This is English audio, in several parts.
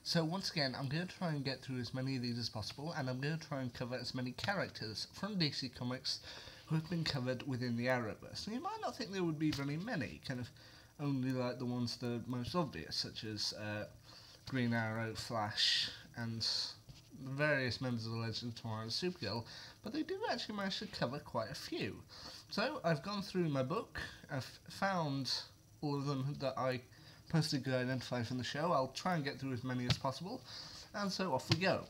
So once again, I'm going to try and get through as many of these as possible, and I'm going to try and cover as many characters from DC Comics who have been covered within the Arrowverse. And you might not think there would be very many, kind of only like the ones that are most obvious, such as Green Arrow, Flash, and various members of the Legends of Tomorrow and Supergirl, but they do actually manage to cover quite a few. So I've gone through my book, I've found all of them that I personally could identify from the show. I'll try and get through as many as possible, and so off we go.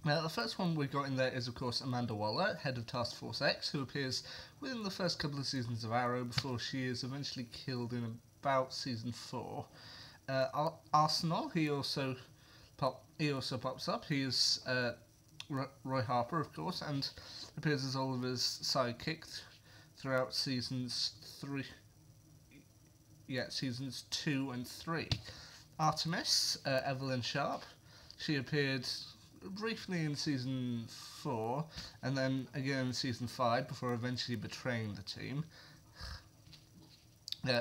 Now, the first one we've got in there is, of course, Amanda Waller, head of Task Force X, who appears within the first couple of seasons of Arrow before she is eventually killed in about season 4. Arsenal, he also pops up. He is Roy Harper, of course, and appears as Oliver's sidekick throughout seasons 2 and 3. Artemis, Evelyn Sharp, she appeared briefly in season 4, and then again in season 5 before eventually betraying the team.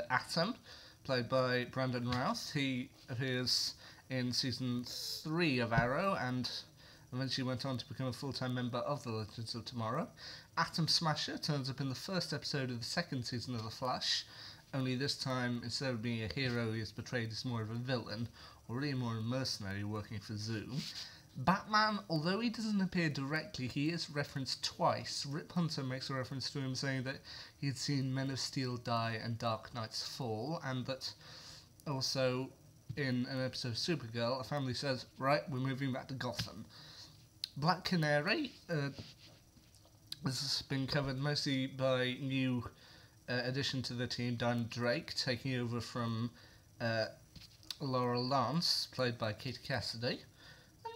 Atom, played by Brandon Routh, he appears in season 3 of Arrow, and eventually went on to become a full-time member of the Legends of Tomorrow. Atom Smasher turns up in the first episode of the second season of The Flash, only this time, instead of being a hero, he is portrayed as more of a villain, or really more a mercenary working for Zoom. Batman, although he doesn't appear directly, he is referenced twice. Rip Hunter makes a reference to him saying that he had seen Men of Steel die and Dark Knight's fall, and that also in an episode of Supergirl, a family says, right, we're moving back to Gotham. Black Canary, this has been covered mostly by new addition to the team, Diana Drake, taking over from Laurel Lance, played by Katie Cassidy. And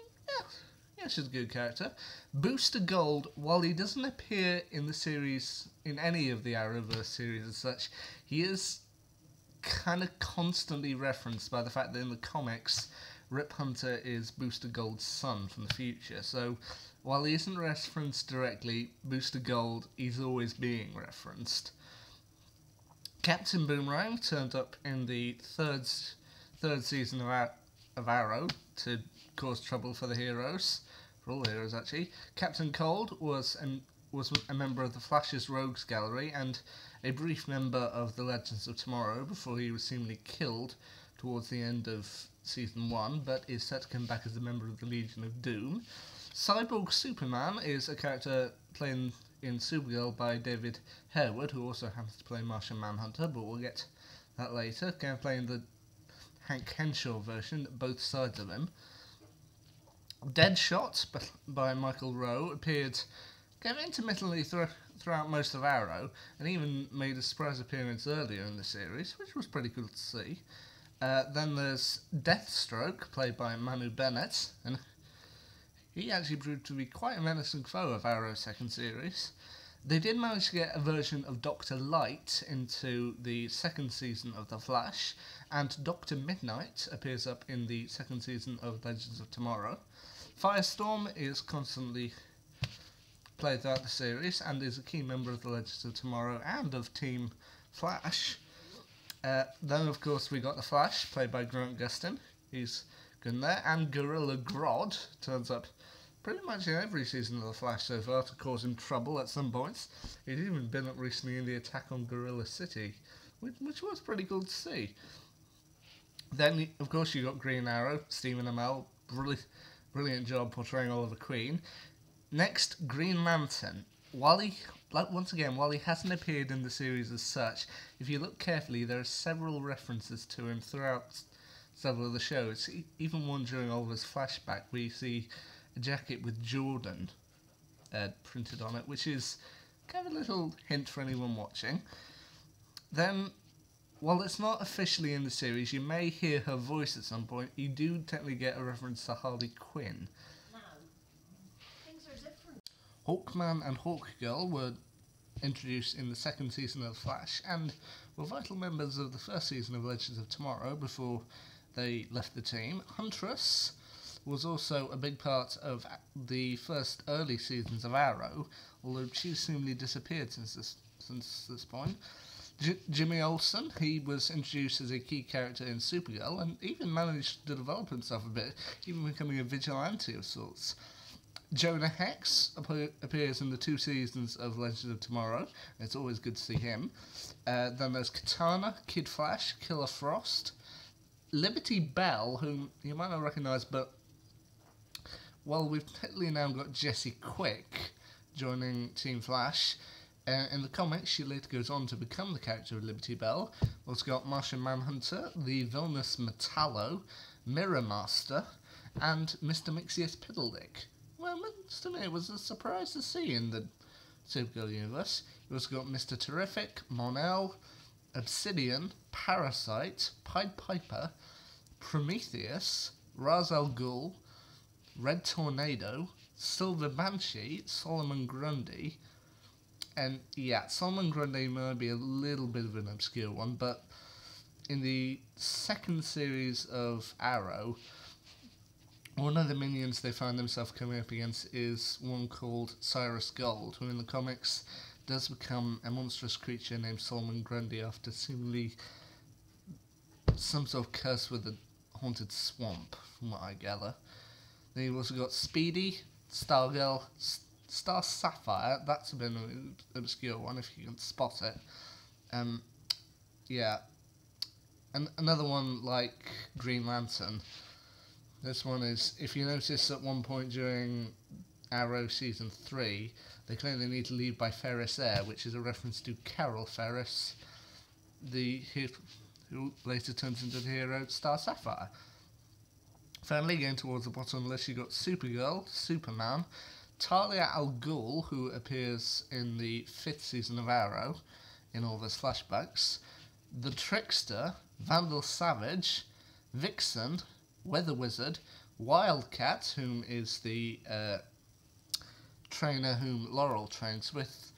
yeah, she's a good character. Booster Gold, while he doesn't appear in the series, in any of the Arrowverse series as such, he is kind of constantly referenced by the fact that in the comics, Rip Hunter is Booster Gold's son from the future. So while he isn't referenced directly, Booster Gold is always being referenced. Captain Boomerang turned up in the third season of Arrow to cause trouble for the heroes, for all the heroes actually. Captain Cold was a member of the Flash's Rogues Gallery and a brief member of the Legends of Tomorrow before he was seemingly killed towards the end of season 1, but is set to come back as a member of the Legion of Doom. Cyborg Superman is a character playing in Supergirl by David Harewood, who also happens to play Martian Manhunter, but we'll get that later. Kind of playing the Hank Henshaw version, both sides of him. Deadshot by Michael Rowe appeared kind of intermittently throughout most of Arrow, and even made a surprise appearance earlier in the series, which was pretty cool to see. Then there's Deathstroke, played by Manu Bennett, and he actually proved to be quite a menacing foe of Arrow's second series. They did manage to get a version of Dr. Light into the second season of The Flash, and Dr. Midnight appears up in the second season of Legends of Tomorrow. Firestorm is constantly played throughout the series, and is a key member of the Legends of Tomorrow and of Team Flash. Then, of course, we got The Flash, played by Grant Gustin. He's good in there. And Gorilla Grodd turns up pretty much in every season of The Flash so far to cause him trouble at some points. He's even been up recently in the attack on Gorilla City, which was pretty cool to see. Then, of course, you got Green Arrow, Stephen Amell, brilliant job portraying Oliver Queen. Next, Green Lantern. While he hasn't appeared in the series as such, if you look carefully, there are several references to him throughout several of the shows. Even one during Oliver's flashback, where you see a jacket with Jordan printed on it, which is kind of a little hint for anyone watching. Then, while it's not officially in the series, you may hear her voice at some point. You do technically get a reference to Harley Quinn. Hawkman and Hawkgirl were introduced in the second season of The Flash and were vital members of the first season of Legends of Tomorrow before they left the team. Huntress was also a big part of the first early seasons of Arrow, although she seemingly disappeared since this point. Jimmy Olsen, he was introduced as a key character in Supergirl and even managed to develop himself a bit, even becoming a vigilante of sorts. Jonah Hex appears in the 2 seasons of Legends of Tomorrow. It's always good to see him. Then there's Katana, Kid Flash, Killer Frost, Liberty Bell, whom you might not recognise, but well, we've technically now got Jesse Quick joining Team Flash. In the comics, she later goes on to become the character of Liberty Bell. We've also got Martian Manhunter, the villainous Metallo, Mirror Master, and Mr. Mixius Piddledick. Well, to me, it was a surprise to see in the Supergirl universe. We've also got Mr. Terrific, Mon-El, Obsidian, Parasite, Pied Piper, Prometheus, Ra's al Ghul, Red Tornado, Silver Banshee, Solomon Grundy, and yeah, Solomon Grundy might be a little bit of an obscure one, but in the second series of Arrow, one of the minions they find themselves coming up against is one called Cyrus Gold, who in the comics does become a monstrous creature named Solomon Grundy after seemingly some sort of curse with a haunted swamp, from what I gather. Then you've also got Speedy, Stargirl, Star Sapphire. That's a bit of an obscure one if you can spot it. Yeah. And another one like Green Lantern. This one is, if you notice at one point during Arrow Season 3, they claim they need to leave by Ferris Air, which is a reference to Carol Ferris, who later turns into the hero Star Sapphire. Finally, going towards the bottom of the list, you've got Supergirl, Superman, Talia al Ghul, who appears in the 5th season of Arrow in all those flashbacks, the Trickster, Vandal Savage, Vixen, Weather Wizard, Wildcat, whom is the trainer whom Laurel trains with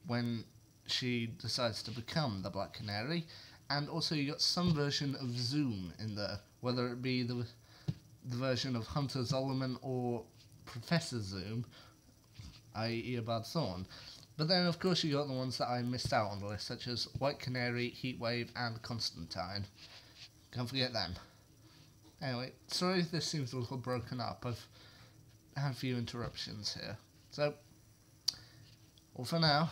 when she decides to become the Black Canary, and also you got some version of Zoom in there, whether it be the version of Hunter Zolomon or Professor Zoom, i.e. Eobard Thawne. But then, of course, you got the ones that I missed out on the list, such as White Canary, Heatwave, and Constantine. Can't forget them. Anyway, sorry if this seems a little broken up. I've had a few interruptions here. So, all for now.